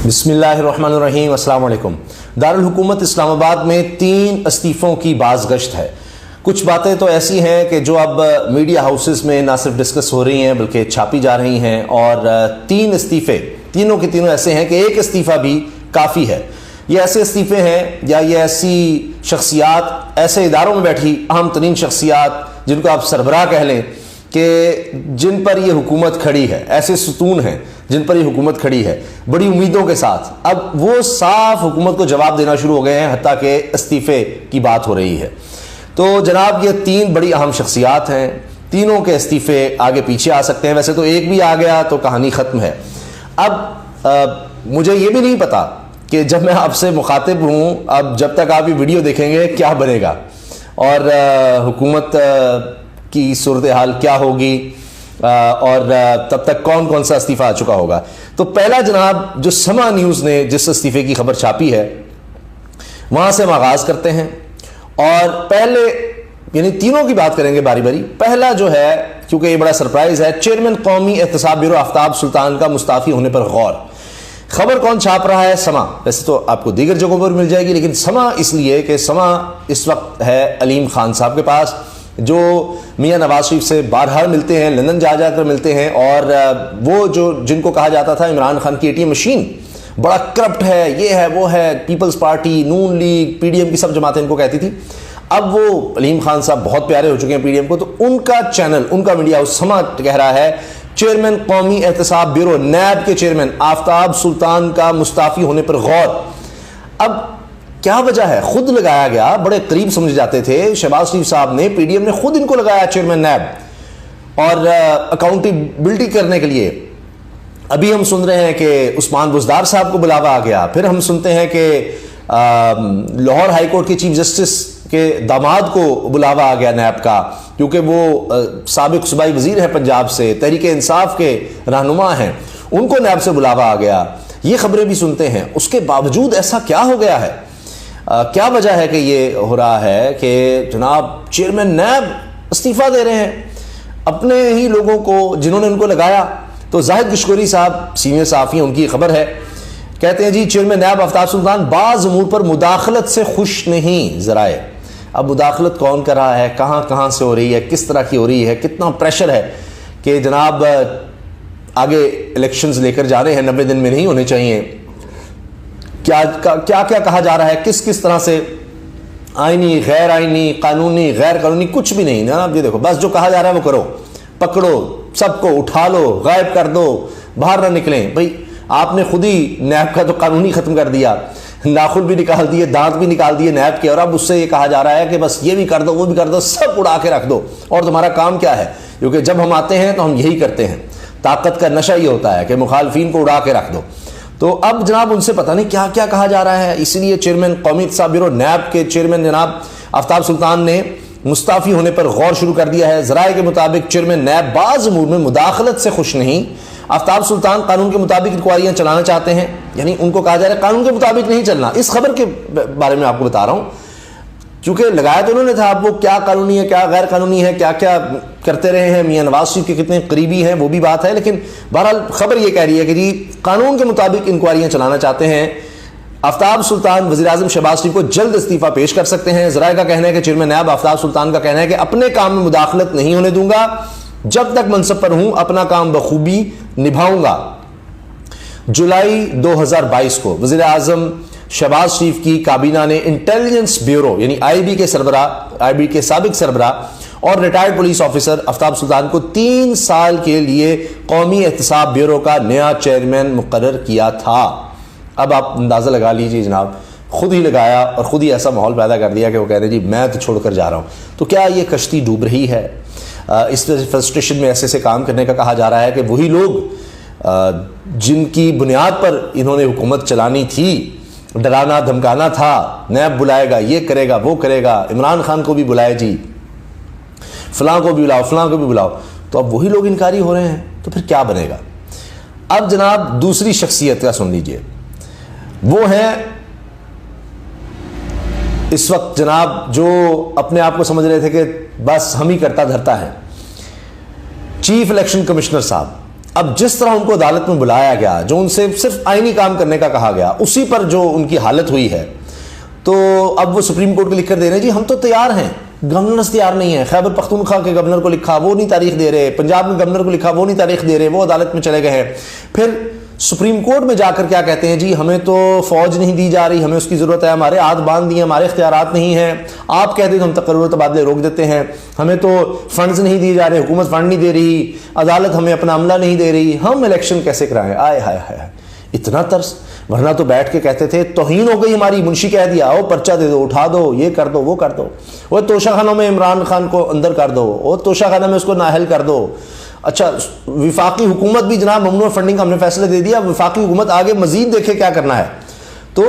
بسم اللہ الرحمن الرحیم۔ السلام علیکم۔ دارالحکومت اسلام آباد میں 3 استعفوں کی بازگشت ہے۔ کچھ باتیں تو ایسی ہیں کہ جو اب میڈیا ہاؤسز میں نہ صرف ڈسکس ہو رہی ہیں بلکہ چھاپی جا رہی ہیں، اور 3 استعفے تینوں کے تینوں ایسے ہیں کہ ایک استعفیٰ بھی کافی ہے۔ یہ ایسے استعفے ہیں یا یہ ایسی شخصیات ایسے اداروں میں بیٹھی اہم ترین شخصیات جن کو آپ سربراہ کہہ لیں کہ جن پر یہ حکومت کھڑی ہے، ایسے ستون ہیں جن پر یہ حکومت کھڑی ہے بڑی امیدوں کے ساتھ، اب وہ صاف حکومت کو جواب دینا شروع ہو گئے ہیں، حتیٰ کہ استعفے کی بات ہو رہی ہے۔ تو جناب یہ 3 بڑی اہم شخصیات ہیں، تینوں کے استعفے آگے پیچھے آ سکتے ہیں، ویسے تو ایک بھی آ گیا تو کہانی ختم ہے۔ اب مجھے یہ بھی نہیں پتا کہ جب میں آپ سے مخاطب ہوں، اب جب تک آپ یہ ویڈیو دیکھیں گے کیا بنے گا اور حکومت کی صورتحال کیا ہوگی، اور تب تک کون کون سا استعفیٰ آ چکا ہوگا۔ تو پہلا جناب جو سما نیوز نے جس استعفے کی خبر چھاپی ہے وہاں سے ہم آغاز کرتے ہیں، اور پہلے یعنی تینوں کی بات کریں گے باری باری۔ پہلا جو ہے، کیونکہ یہ بڑا سرپرائز ہے، چیئرمین قومی احتساب بیورو آفتاب سلطان کا مستعفی ہونے پر غور۔ خبر کون چھاپ رہا ہے؟ سما۔ ویسے تو آپ کو دیگر جگہوں پر مل جائے گی، لیکن سما اس لیے کہ سما اس وقت ہے علیم خان صاحب کے پاس، جو میاں نواز شریف سے بارہا ملتے ہیں، لندن جا کر ملتے ہیں، اور وہ جو جن کو کہا جاتا تھا عمران خان کی ATM مشین بڑا کرپٹ ہے، یہ ہے وہ ہے، پیپلز پارٹی، نون لیگ، PDM کی سب جماعتیں ان کو کہتی تھی۔ اب وہ علیم خان صاحب بہت پیارے ہو چکے ہیں PDM کو، تو ان کا چینل، ان کا میڈیا ہاؤس سما کہہ رہا ہے چیئرمین قومی احتساب بیورو نیب کے چیئرمین آفتاب سلطان کا مستعفی ہونے پر غور۔ اب کیا وجہ ہے؟ خود لگایا گیا، بڑے قریب سمجھے جاتے تھے شہباز شریف صاحب نے، PDM نے خود ان کو لگایا چیئرمین نیب، اور اکاؤنٹیبلٹی کرنے کے لیے ابھی ہم سن رہے ہیں کہ عثمان بزدار صاحب کو بلاوا آ گیا، پھر ہم سنتے ہیں کہ لاہور ہائی کورٹ کے چیف جسٹس کے داماد کو بلاوا آ گیا نیب کا، کیونکہ وہ سابق صوبائی وزیر ہیں پنجاب سے، تحریک انصاف کے رہنما ہیں، ان کو نیب سے بلاوا آ گیا۔ یہ خبریں بھی سنتے ہیں، اس کے باوجود ایسا کیا ہو گیا ہے؟ کیا وجہ ہے کہ یہ ہو رہا ہے کہ جناب چیئرمین نیب استعفیٰ دے رہے ہیں اپنے ہی لوگوں کو جنہوں نے ان کو لگایا؟ تو زاہد کشکوری صاحب سینئر صحافی ہیں، ان کی خبر ہے، کہتے ہیں جی چیئرمین نیب آفتاب سلطان بعض امور پر مداخلت سے خوش نہیں ذرائع۔ اب مداخلت کون کر رہا ہے، کہاں سے ہو رہی ہے، کس طرح کی ہو رہی ہے، کتنا پریشر ہے کہ جناب آگے الیکشنز لے کر جانے ہیں، 90 دن میں نہیں ہونے چاہیے، کیا کہا جا رہا ہے، کس طرح سے آئینی، غیر آئینی، قانونی، غیر قانونی، کچھ بھی نہیں جناب۔ یہ دیکھو بس جو کہا جا رہا ہے وہ کرو، پکڑو سب کو، اٹھا لو، غائب کر دو، باہر نہ نکلیں۔ بھئی آپ نے خود ہی نیب کا تو قانونی ختم کر دیا، ناخن بھی نکال دیے، دانت بھی نکال دیے نیب کے، اور اب اس سے یہ کہا جا رہا ہے کہ بس یہ بھی کر دو، وہ بھی کر دو، سب اڑا کے رکھ دو، اور تمہارا کام کیا ہے؟ کیونکہ جب ہم آتے ہیں تو ہم یہی کرتے ہیں، طاقت کا نشہ یہ ہوتا ہے کہ مخالفین کو اڑا کے رکھ دو۔ تو اب جناب ان سے پتہ نہیں کیا کہا جا رہا ہے، اسی لیے چیئرمین قومی احتساب بیورو نیب کے چیئرمین جناب آفتاب سلطان نے مستعفی ہونے پر غور شروع کر دیا ہے۔ ذرائع کے مطابق چیئرمین نیب بعض امور میں مداخلت سے خوش نہیں۔ آفتاب سلطان قانون کے مطابق انکوائریاں چلانا چاہتے ہیں، یعنی ان کو کہا جا رہا ہے قانون کے مطابق نہیں چلنا۔ اس خبر کے بارے میں آپ کو بتا رہا ہوں، کیونکہ لگایا تو انہوں نے تھا، اب وہ کیا قانونی ہے کیا غیر قانونی ہے، کیا کرتے رہے ہیں، میاں نواز شریف کے کتنے قریبی ہیں وہ بھی بات ہے، لیکن بہرحال خبر یہ کہہ رہی ہے کہ جی قانون کے مطابق انکوائریاں چلانا چاہتے ہیں۔ آفتاب سلطان وزیر اعظم شہباز شریف کو جلد استعفیٰ پیش کر سکتے ہیں۔ ذرائع کا کہنا ہے کہ چیئرمین نیب آفتاب سلطان کا کہنا ہے کہ اپنے کام میں مداخلت نہیں ہونے دوں گا، جب تک منصب پر ہوں اپنا کام بخوبی نبھاؤں گا۔ جولائی 2022 کو وزیر اعظم شہباز شریف کی کابینہ نے انٹیلیجنس بیورو یعنی IB کے سابق سربراہ اور ریٹائرڈ پولیس آفیسر آفتاب سلطان کو 3 سال کے لیے قومی احتساب بیورو کا نیا چیئرمین مقرر کیا تھا۔ اب آپ اندازہ لگا لیجیے جناب، خود ہی لگایا اور خود ہی ایسا ماحول پیدا کر دیا کہ وہ کہہ رہے جی میں تو چھوڑ کر جا رہا ہوں۔ تو کیا یہ کشتی ڈوب رہی ہے؟ اس فرسٹریشن میں ایسے کام کرنے کا کہا جا رہا ہے کہ وہی لوگ جن کی بنیاد پر انہوں نے حکومت چلانی تھی، ڈرانا دھمکانا تھا، نیب بلائے گا، یہ کرے گا، وہ کرے گا، عمران خان کو بھی بلائے جی، فلاں کو بھی بلاؤ، فلاں کو بھی بلاؤ، تو اب وہی لوگ انکاری ہو رہے ہیں، تو پھر کیا بنے گا؟ اب جناب دوسری شخصیت کا سن لیجئے، وہ ہیں اس وقت جناب جو اپنے آپ کو سمجھ رہے تھے کہ بس ہم ہی کرتا دھرتا ہے، چیف الیکشن کمشنر صاحب اب جس طرح ان کو عدالت میں بلایا گیا، جو ان سے صرف آئینی کام کرنے کا کہا گیا، اسی پر جو ان کی حالت ہوئی ہے، تو اب وہ سپریم کورٹ کو لکھ کر دے رہے ہیں جی ہم تو تیار ہیں، گورنرز تیار نہیں ہیں. خیبر پختونخوا کے گورنر کو لکھا، وہ نہیں تاریخ دے رہے. پنجاب کے گورنر کو لکھا، وہ نہیں تاریخ دے رہے، وہ عدالت میں چلے گئے ہیں. پھر سپریم کورٹ میں جا کر کیا کہتے ہیں جی ہمیں تو فوج نہیں دی جا رہی، ہمیں اس کی ضرورت ہے، ہمارے ہاتھ باندھ دیے، ہمارے اختیارات نہیں ہیں. آپ کہتے ہیں ہم تقرر تبادلے روک دیتے ہیں، ہمیں تو فنڈز نہیں دیے جا رہے، حکومت فنڈ نہیں دے رہی، عدالت ہمیں اپنا عملہ نہیں دے رہی، ہم الیکشن کیسے کرائیں؟ آئے ہائے ہائے، اتنا ترس. ورنہ تو بیٹھ کے کہتے تھے توہین ہو گئی ہماری، منشی کہہ دیا او پرچہ دے دو، اٹھا دو، یہ کر دو، وہ کر دو، وہ توشہ خانوں میں عمران خان کو اندر کر دو، وہ توشہ خانہ میں اس کو نااہل کر دو. اچھا وفاقی حکومت بھی جناب ممنوع فنڈنگ کا ہم نے فیصلہ دے دیا، وفاقی حکومت آگے مزید دیکھے کیا کرنا ہے. تو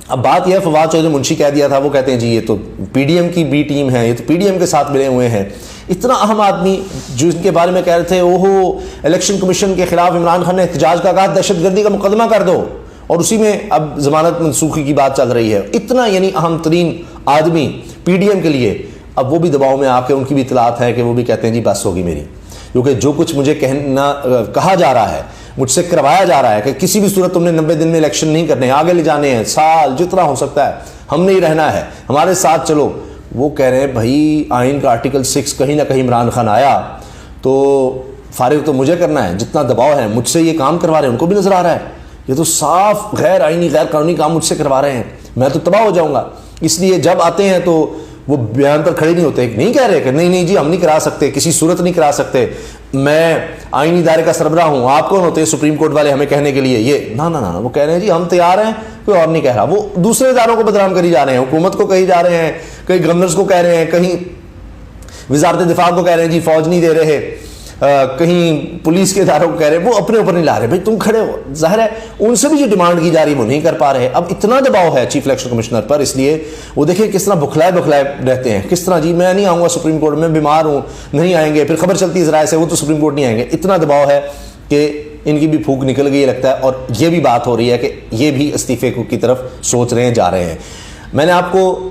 اب بات یہ ہے فواد چودھری منشی کہہ دیا تھا، وہ کہتے ہیں جی یہ تو پی ڈی ایم کی بی ٹیم ہے، یہ تو پی ڈی ایم کے ساتھ ملے ہوئے ہیں. اتنا اہم آدمی جو ان کے بارے میں کہہ رہے تھے اوہو الیکشن کمیشن کے خلاف عمران خان نے احتجاج کا کہا دہشت گردی کا مقدمہ کر دو، اور اسی میں اب ضمانت منسوخی کی بات چل رہی ہے. اتنا یعنی اہم ترین آدمی پی ڈی ایم کے لیے، اب وہ بھی دباؤ میں آ کے ان کی بھی اطلاعات ہے کہ وہ بھی کہتے ہیں جی بس ہوگی میری، کیونکہ جو کچھ مجھے کہا جا رہا ہے، مجھ سے کروایا جا رہا ہے کہ کسی بھی صورت تم نے 90 دن میں الیکشن نہیں کرنے، آگے لے جانے ہیں، سال جتنا ہو سکتا ہے ہم نے ہی رہنا ہے، ہمارے ساتھ چلو. وہ کہہ رہے ہیں بھائی آئین کا آرٹیکل 6 کہیں نہ کہیں عمران خان آیا تو فارغ تو مجھے کرنا ہے، جتنا دباؤ ہے مجھ سے یہ کام کروا رہے ہیں، ان کو بھی نظر آ رہا ہے یہ تو صاف غیر آئینی غیر قانونی کام مجھ سے کروا رہے ہیں، میں تو تباہ ہو جاؤں گا. اس لیے جب آتے ہیں تو وہ بیان پر کھڑے نہیں ہوتے، نہیں کہہ رہے کہ نہیں جی ہم نہیں کرا سکتے، کسی صورت نہیں کرا سکتے، میں آئینی ادارے کا سربراہ ہوں، آپ کون ہوتے ہیں سپریم کورٹ والے ہمیں کہنے کے لیے یہ نہ. وہ کہہ رہے ہیں جی ہم تیار ہیں، کوئی اور نہیں کہہ رہا. وہ دوسرے اداروں کو بدنام کری جا رہے ہیں، حکومت کو کہی جا رہے ہیں، کہیں گورنرز کو کہہ رہے ہیں، کہیں وزارت دفاع کو کہہ رہے ہیں جی فوج نہیں دے رہے، کہیں پولیس کے اداروں کو کہہ رہے ہیں، وہ اپنے اوپر نہیں لا رہے. بھائی تم کھڑے ہو، ظاہر ہے ان سے بھی جو ڈیمانڈ کی جا رہی ہے وہ نہیں کر پا رہے. اب اتنا دباؤ ہے چیف الیکشن کمشنر پر، اس لیے وہ دیکھیں کس طرح بکھلائے رہتے ہیں، کس طرح جی میں نہیں آؤں گا سپریم کورٹ میں، بیمار ہوں نہیں آئیں گے، پھر خبر چلتی ہے ذرائع سے وہ تو سپریم کورٹ نہیں آئیں گے. اتنا دباؤ ہے کہ ان کی بھی پھونک نکل گئی لگتا ہے، اور یہ بھی بات ہو رہی ہے کہ یہ بھی استعفے کی طرف سوچ رہے ہیں، جا رہے ہیں. میں نے آپ کو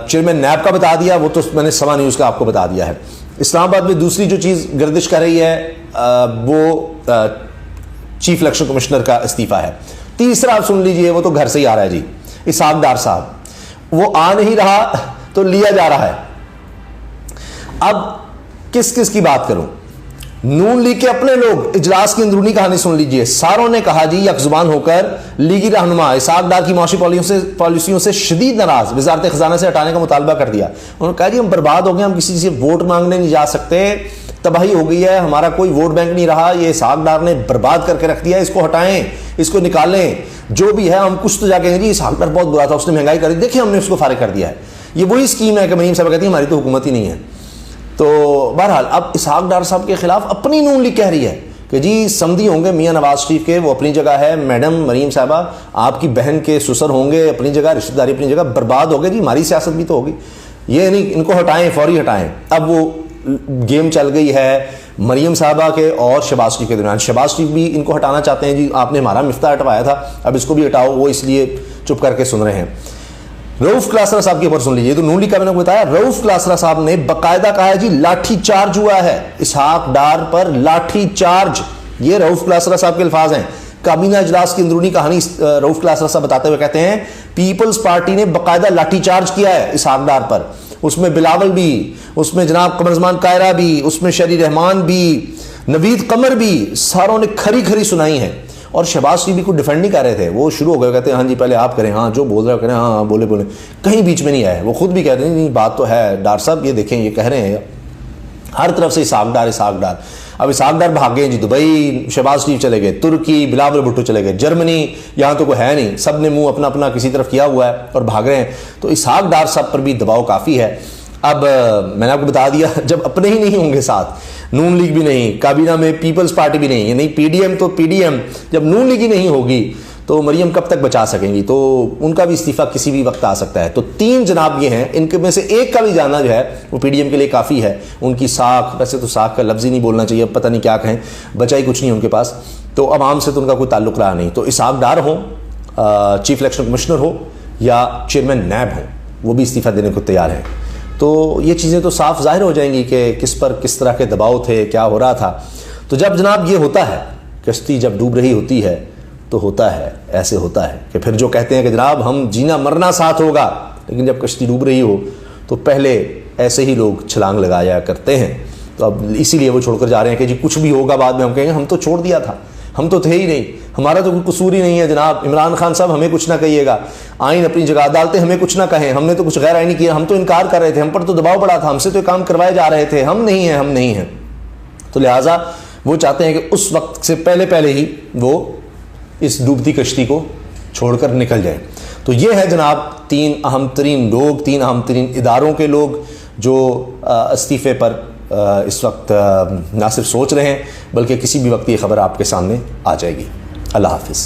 چیئرمین نیب کا بتا دیا، وہ تو میں نے سما نیوز کا آپ کو بتا دیا ہے. اسلام آباد میں دوسری جو چیز گردش کر رہی ہے وہ چیف الیکشن کمشنر کا استعفیٰ ہے. تیسرا آپ سن لیجئے، وہ تو گھر سے ہی آ رہا ہے جی، اسحاق ڈار صاحب، وہ آ نہیں رہا تو لیا جا رہا ہے. اب کس کی بات کروں؟ نون لیگ کے اپنے لوگ اجلاس کی اندرونی کہانی سن لیجئے. ساروں نے کہا جی یک زبان ہو کر لیگی رہنما اسحاق ڈار کی معاشی پالیسیوں سے شدید ناراض، وزارت خزانہ سے ہٹانے کا مطالبہ کر دیا. انہوں نے کہا جی ہم برباد ہو گئے، ہم کسی سے ووٹ مانگنے نہیں جا سکتے، تباہی ہو گئی ہے، ہمارا کوئی ووٹ بینک نہیں رہا، یہ اسحاق ڈار نے برباد کر کے رکھ دیا، اس کو ہٹائیں، اس کو نکالیں، جو بھی ہے ہم کچھ تو جا کے جی اسحاق ڈار بہت برا تھا، اس نے مہنگائی کر دی، دیکھیں ہم نے اس کو فارغ کر دیا ہے. یہ وہی اسکیم ہے کہ مریم صاحب کہتی ہیں ہماری تو حکومت ہی نہیں ہے. تو بہرحال اب اسحاق ڈار صاحب کے خلاف اپنی نون لیگ کہہ رہی ہے کہ جی سمدھی ہوں گے میاں نواز شریف کے، وہ اپنی جگہ ہے، میڈم مریم صاحبہ آپ کی بہن کے سسر ہوں گے اپنی جگہ، رشتہ داری اپنی جگہ، برباد ہو گئے جی، ہماری سیاست بھی تو ہوگی، یہ نہیں ان کو ہٹائیں، فوری ہٹائیں. اب وہ گیم چل گئی ہے مریم صاحبہ کے اور شہباز شریف کے درمیان. شہباز شریف بھی ان کو ہٹانا چاہتے ہیں جی، آپ نے ہمارا مفتاح ہٹوایا تھا اب اس کو بھی ہٹاؤ، وہ اس لیے چپ کر کے سن رہے ہیں. رؤف کلاسرا صاحب کی خبر سن لیجیے، تو نون لیگ کا میں نے بتایا، رؤف کلاسرا صاحب نے باقاعدہ کہا ہے جی لاٹھی چارج ہوا ہے اسحاق ڈار پر، لاٹھی چارج، یہ رؤف کلاسرا صاحب کے الفاظ ہیں. کابینہ اجلاس کی اندرونی کہانی رؤف کلاسرا صاحب بتاتے ہوئے کہتے ہیں پیپلز پارٹی نے باقاعدہ لاٹھی چارج کیا ہے اسحاق ڈار پر، اس میں بلاول بھی، اس میں جناب قمر زمان قائرہ بھی، اس میں شری رحمان بھی، نوید قمر بھی، ساروں نے کھری سنائی ہے. اور شہباز شریف بھی کوئی ڈیفینڈ نہیں کر رہے تھے، وہ شروع ہو گئے کہتے ہیں ہاں جی پہلے آپ کریں، ہاں جو بول رہے ہو کریں، ہاں بولے کہیں بیچ میں نہیں آئے. وہ خود بھی کہتے ہیں نہیں بات تو ہے ڈار صاحب، یہ دیکھیں یہ کہہ رہے ہیں ہر طرف سے اسحاق ڈار. اب اسحاق ڈار بھاگ گئے جی دبئی، شہباز شریف چلے گئے ترکی، بلاول بھٹو چلے گئے جرمنی، یہاں تو کوئی ہے نہیں، سب نے منہ اپنا کسی طرف کیا ہوا ہے اور بھاگ رہے ہیں. تو اسحاق ڈار صاحب پر بھی دباؤ کافی ہے. اب میں نے آپ کو بتا دیا جب اپنے ہی نہیں ہوں گے ساتھ، نون لیگ بھی نہیں، کابینہ میں پیپلز پارٹی بھی نہیں، یعنی پی ڈی ایم تو پی ڈی ایم، جب نون لیگ ہی نہیں ہوگی تو مریم کب تک بچا سکیں گی؟ تو ان کا بھی استعفیٰ کسی بھی وقت آ سکتا ہے. تو 3 جناب یہ ہیں، ان کے میں سے ایک کا بھی جانا جو ہے وہ پی ڈی ایم کے لیے کافی ہے. ان کی ساکھ، ویسے تو ساکھ کا لفظ ہی نہیں بولنا چاہیے، اب پتہ نہیں کیا کہیں، بچا ہی کچھ نہیں ان کے پاس، تو عوام سے تو ان کا کوئی تعلق رہا نہیں. تو اسحاق ڈار ہوں، چیف الیکشن کمشنر ہو یا چیئرمین نیب ہوں، وہ بھی استعفیٰ دینے کو تیار ہیں. تو یہ چیزیں تو صاف ظاہر ہو جائیں گی کہ کس پر کس طرح کے دباؤ تھے، کیا ہو رہا تھا. تو جب جناب یہ ہوتا ہے، کشتی جب ڈوب رہی ہوتی ہے تو ہوتا ہے، ایسے ہوتا ہے کہ پھر جو کہتے ہیں کہ جناب ہم جینا مرنا ساتھ ہوگا، لیکن جب کشتی ڈوب رہی ہو تو پہلے ایسے ہی لوگ چھلانگ لگایا کرتے ہیں. تو اب اسی لیے وہ چھوڑ کر جا رہے ہیں کہ جی کچھ بھی ہوگا بعد میں ہم کہیں گے ہم تو چھوڑ دیا تھا، ہم تو تھے ہی نہیں، ہمارا تو کوئی قصور ہی نہیں ہے جناب. عمران خان صاحب ہمیں کچھ نہ کہیے گا، آئین اپنی جگہ، عدالتیں ہمیں کچھ نہ کہیں، ہم نے تو کچھ غیر آئینی کیا، ہم تو انکار کر رہے تھے، ہم پر تو دباؤ پڑا تھا، ہم سے تو کام کروائے جا رہے تھے، ہم نہیں ہیں، ہم نہیں ہیں. تو لہٰذا وہ چاہتے ہیں کہ اس وقت سے پہلے ہی وہ اس ڈوبتی کشتی کو چھوڑ کر نکل جائیں. تو یہ ہے جناب 3 اہم ترین لوگ، 3 اہم ترین اداروں کے لوگ جو استعفے پر اس وقت نہ صرف سوچ رہے ہیں بلکہ کسی بھی وقت یہ خبر آپ کے سامنے آ جائے گی. اللہ حافظ.